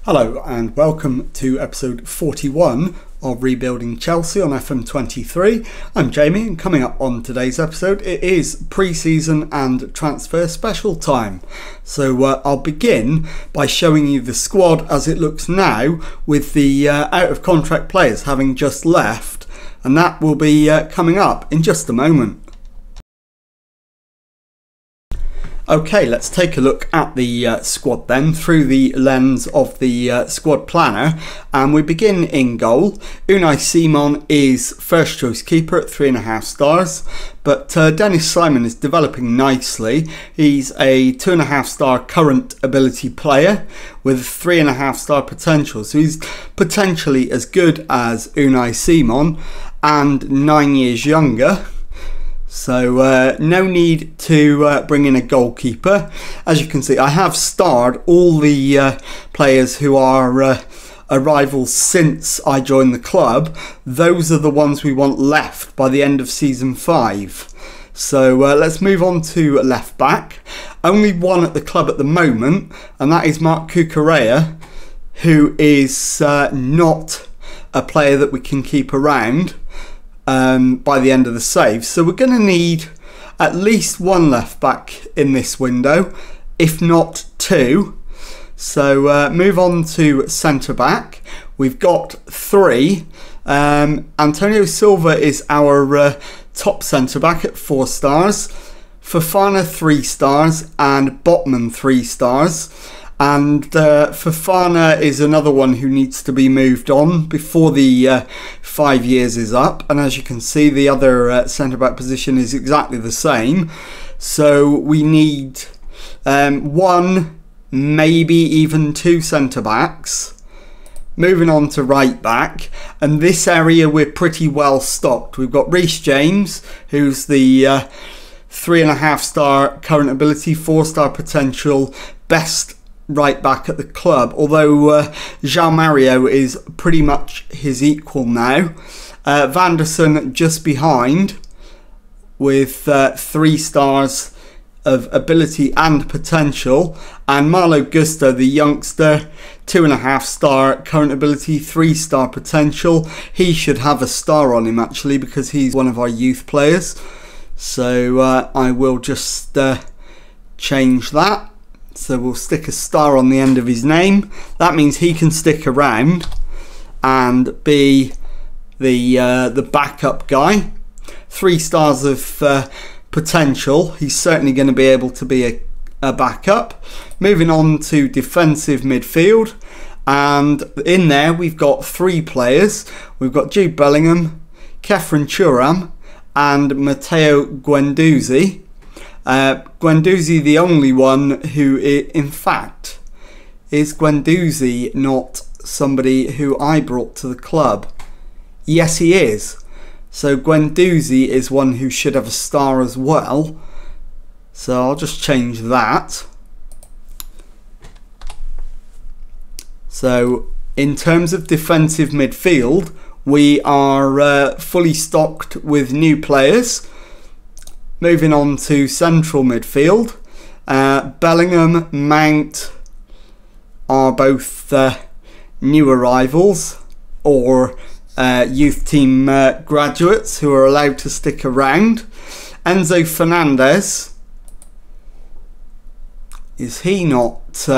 Hello and welcome to episode 41 of Rebuilding Chelsea on FM23. I'm Jamie, and coming up on today's episode it is pre-season and transfer special time. So I'll begin by showing you the squad as it looks now, with the out of contract players having just left, and that will be coming up in just a moment. Okay, let's take a look at the squad then through the lens of the squad planner, and we begin in goal. Unai Simon is first choice keeper at 3.5 stars, but Dennis Simon is developing nicely. He's a 2.5 star current ability player with 3.5 star potential, so he's potentially as good as Unai Simon and 9 years younger. So no need to bring in a goalkeeper. As you can see, I have starred all the players who are arrivals since I joined the club. Those are the ones we want left by the end of season 5. So let's move on to left back. Only one at the club at the moment, and that is Marc Cucurella, who is not a player that we can keep around by the end of the save. So we're going to need at least one left back in this window, if not two. So move on to centre back. We've got 3. Antonio Silva is our top centre back at 4 stars. Fofana 3 stars and Botman 3 stars. And Fofana is another one who needs to be moved on before the 5 years is up. And as you can see, the other centre-back position is exactly the same. So we need 1, maybe even 2 centre-backs. Moving on to right back. And this area we're pretty well stocked. We've got Reece James, who's the 3.5 star current ability, 4 star potential, best right back at the club, although João Mario is pretty much his equal now. Vanderson just behind with 3 stars of ability and potential, and Malo Gusto, the youngster, 2.5 star current ability, 3 star potential. He should have a star on him actually, because he's one of our youth players. So I will just change that. So we'll stick a star on the end of his name. That means he can stick around and be the backup guy. 3 stars of potential. He's certainly going to be able to be a backup. Moving on to defensive midfield. And in there we've got 3 players. We've got Jude Bellingham, Khéphren Thuram and Matteo Guendouzi. Guendouzi the only one who, in fact, is Guendouzi not somebody who I brought to the club? Yes, he is. So Guendouzi is one who should have a star as well. So I'll just change that. So in terms of defensive midfield, we are fully stocked with new players. Moving on to central midfield, Bellingham, Mount are both new arrivals or youth team graduates who are allowed to stick around. Enzo Fernandez, is he not?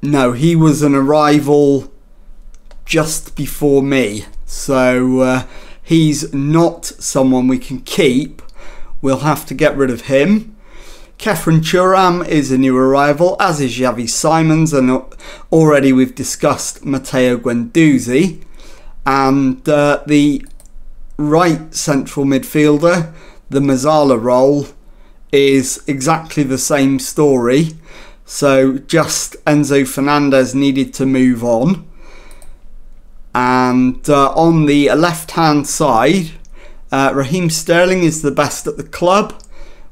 No, he was an arrival just before me, so he's not someone we can keep. We'll have to get rid of him. Khéphren Thuram is a new arrival, as is Xavi Simons, and already we've discussed Matteo Guendouzi. And the right central midfielder, the Mazzala role, is exactly the same story. So just Enzo Fernandez needed to move on. And on the left-hand side, Raheem Sterling is the best at the club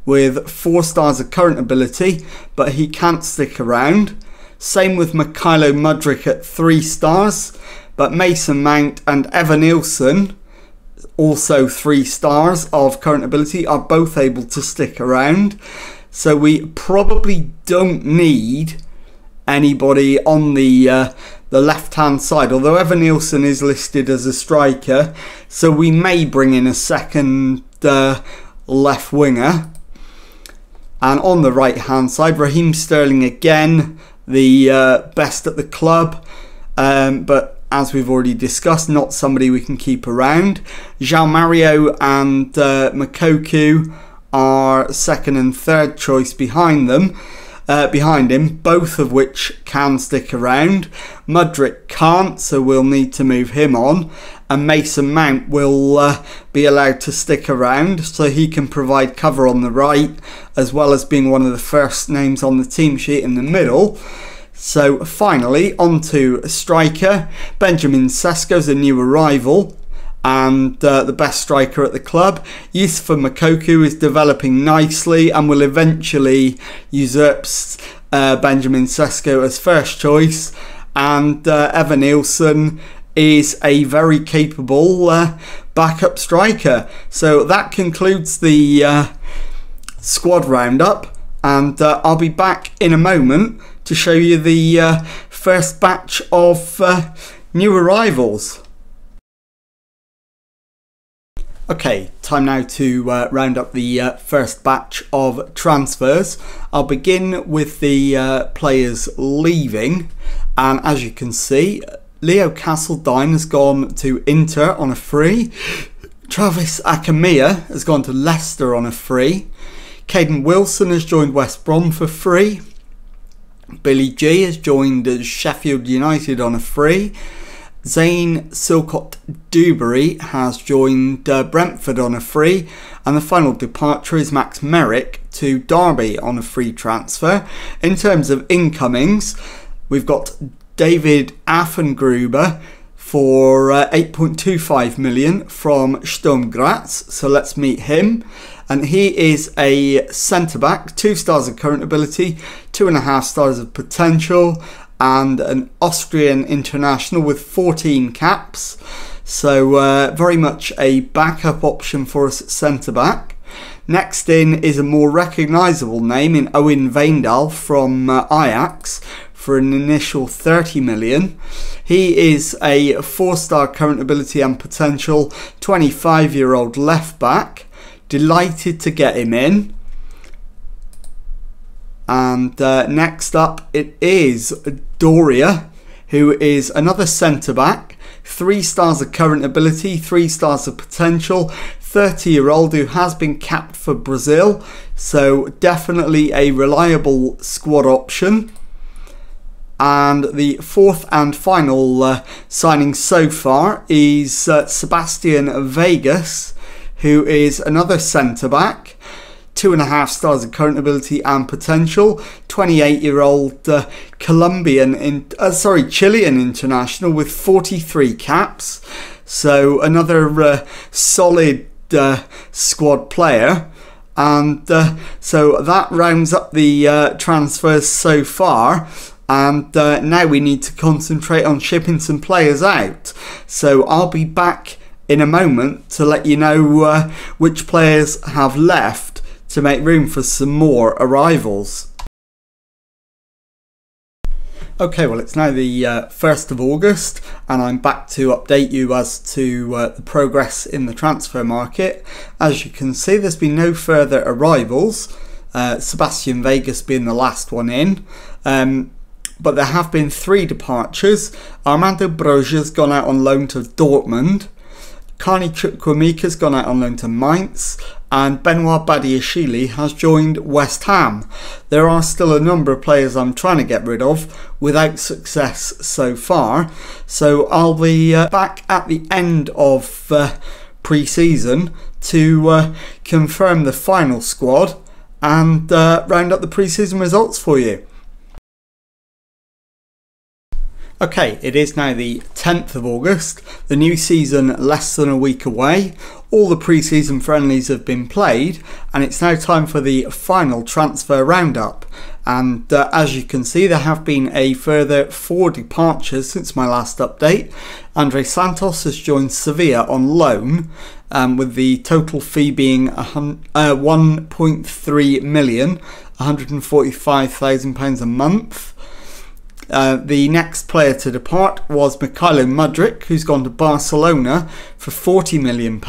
with 4 stars of current ability, but he can't stick around. Same with Mykhailo Mudryk at 3 stars, but Mason Mount and Evan Nilsson, also 3 stars of current ability, are both able to stick around. so we probably don't need anybody on the left-hand side, although Evan Nielsen is listed as a striker, so we may bring in a second left winger. And on the right-hand side, Raheem Sterling again, the best at the club, but as we've already discussed, not somebody we can keep around. João Mario and Moukoko are second and third choice behind him, both of which can stick around. Mudryk can't, so we'll need to move him on. And Mason Mount will be allowed to stick around, so he can provide cover on the right, as well as being one of the first names on the team sheet in the middle. So finally, on to a striker. Benjamin Sesko's a new arrival and the best striker at the club. Youssoufa Moukoko is developing nicely and will eventually usurp Benjamin Sesko as first choice. And Evan Nielsen is a very capable backup striker. So that concludes the squad roundup, and I'll be back in a moment to show you the first batch of new arrivals. Okay, time now to round up the first batch of transfers. I'll begin with the players leaving, and as you can see, Leo Castledine has gone to Inter on a free. Travis Akamia has gone to Leicester on a free. Caden Wilson has joined West Brom for free. Billy G has joined Sheffield United on a free. Zane Silcott Dewberry has joined Brentford on a free. And the final departure is Max Merrick to Derby on a free transfer. In terms of incomings, we've got David Affengruber for 8.25 million from Sturm Graz. So let's meet him. And he is a centre-back, 2 stars of current ability, 2.5 stars of potential, and an Austrian international with 14 caps. So very much a backup option for us at centre-back. Next in is a more recognisable name in Owen Wijndal from Ajax for an initial 30 million. He is a 4-star current ability and potential, 25-year-old left-back. Delighted to get him in. And next up it is Doria, who is another centre-back, 3 stars of current ability, 3 stars of potential, 30-year-old who has been capped for Brazil, so definitely a reliable squad option. And the fourth and final signing so far is Sebastian Vegas, who is another centre-back, 2.5 stars of current ability and potential, 28-year-old Chilean international with 43 caps. So another solid squad player. And so that rounds up the transfers so far. And now we need to concentrate on shipping some players out. So I'll be back in a moment to let you know which players have left to make room for some more arrivals. Okay, well it's now the 1st of August and I'm back to update you as to the progress in the transfer market. As you can see, there's been no further arrivals, Sebastian Vegas being the last one in. But there have been 3 departures. Armando Broja's gone out on loan to Dortmund. Carney Chukwuemeka's gone out on loan to Mainz, and Benoit Badiashile has joined West Ham. There are still a number of players I'm trying to get rid of without success so far, so I'll be back at the end of pre-season to confirm the final squad and round up the pre-season results for you. Okay, it is now the 10th of August, the new season less than a week away. All the pre-season friendlies have been played and it's now time for the final transfer roundup. And as you can see, there have been a further 4 departures since my last update. Andre Santos has joined Sevilla on loan. with the total fee being 1.3 million, £145,000 a month. The next player to depart was Mykhailo Mudryk, who's gone to Barcelona for £40 million.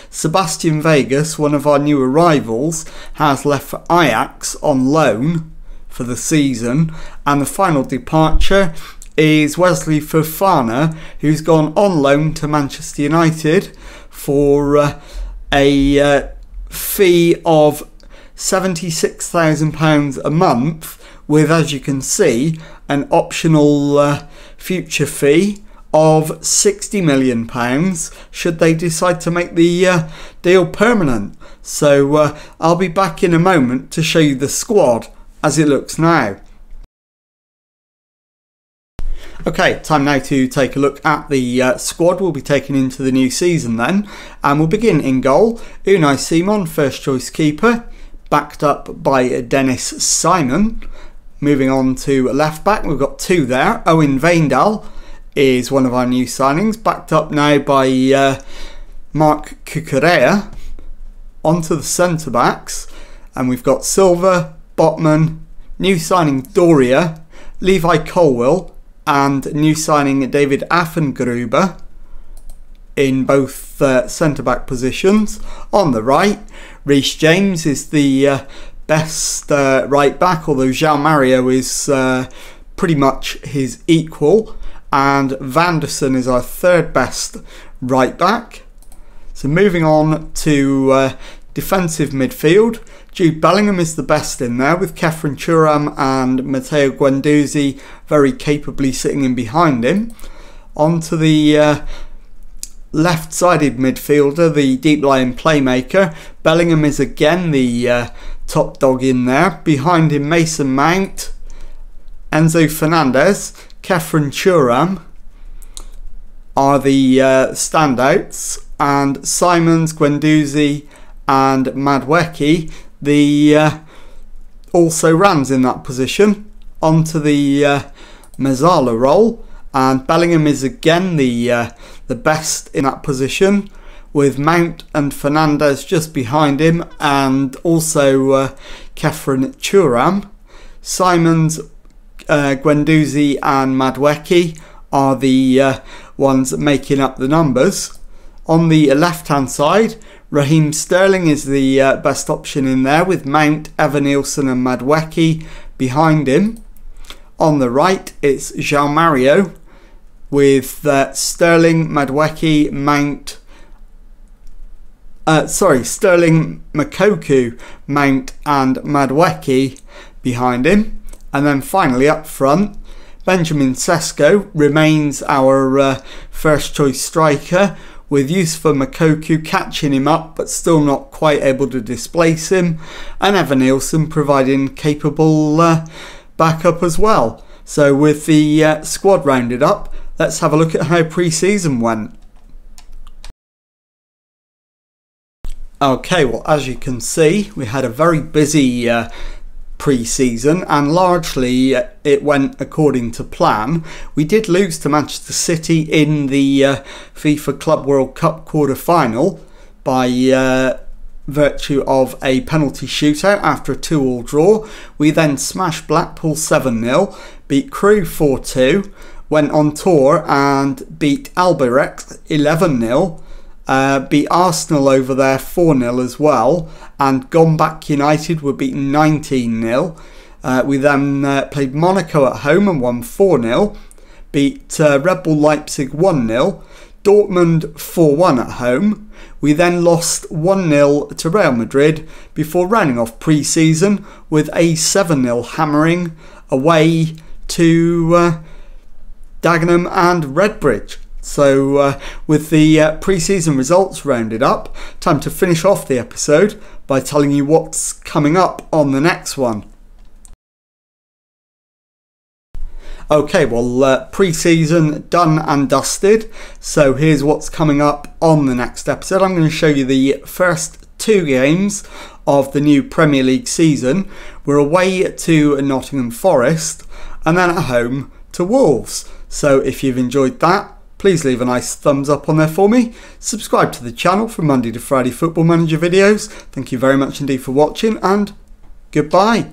Sebastian Vegas, one of our new arrivals, has left for Ajax on loan for the season. And the final departure is Wesley Fofana, who's gone on loan to Manchester United for a fee of £76,000 a month, with, as you can see, an optional future fee of £60 million should they decide to make the deal permanent. So I'll be back in a moment to show you the squad as it looks now. Okay, time now to take a look at the squad we'll be taking into the new season then. And we'll begin in goal. Unai Simon, first choice keeper, backed up by Dennis Simon. Moving on to left back, we've got two there. Owen Wijndal is one of our new signings, backed up now by Marc Cucurella. On to the centre backs, and we've got Silva, Botman, new signing Doria, Levi Colwill, and new signing David Affengruber in both centre back positions. On the right, Reece James is the best right back, although João Mario is pretty much his equal, and Vanderson is our third best right back. So moving on to defensive midfield, Jude Bellingham is the best in there, with Kefren Turam and Matteo Guendouzi very capably sitting in behind him. On to the left-sided midfielder, the deep-lying playmaker. Bellingham is again the top dog in there. Behind him, Mason Mount, Enzo Fernandez, Kefren Turam are the standouts, and Simons, Guendouzi and Madueke the also runs in that position. Onto the Mezzala role, and Bellingham is again the best in that position, with Mount and Fernandez just behind him, and also Kefren Turam. Simons, Guendouzi and Madueke are the ones making up the numbers. On the left hand side, Raheem Sterling is the best option in there, with Mount, Evanilson and Madueke behind him. On the right, it's João Mario, with Sterling, Madueke, Mount, Sterling, Moukoko, Mount and Madueke behind him. And then finally up front, Benjamin Sesko remains our first choice striker, with Youssoufa Moukoko catching him up but still not quite able to displace him, and Evanilson providing capable backup as well. So with the squad rounded up, let's have a look at how pre-season went. Okay, well, as you can see, we had a very busy pre-season, and largely it went according to plan. We did lose to Manchester City in the FIFA Club World Cup quarter-final by virtue of a penalty shootout after a 2-2 draw. We then smashed Blackpool 7-0, beat Crewe 4-2, went on tour and beat Albirex 11-0, beat Arsenal over there 4-0 as well, and Gone Back United were beaten 19-0. We then played Monaco at home and won 4-0, beat Red Bull Leipzig 1-0, Dortmund 4-1 at home. We then lost 1-0 to Real Madrid before rounding off pre-season with a 7-0 hammering away to Dagenham and Redbridge. So with the pre-season results rounded up, time to finish off the episode by telling you what's coming up on the next one. Okay, well, pre-season done and dusted, so here's what's coming up on the next episode. I'm going to show you the first 2 games of the new Premier League season. We're away to Nottingham Forest and then at home to Wolves. So if you've enjoyed that, please leave a nice thumbs up on there for me. Subscribe to the channel for Monday to Friday Football Manager videos. Thank you very much indeed for watching, and goodbye.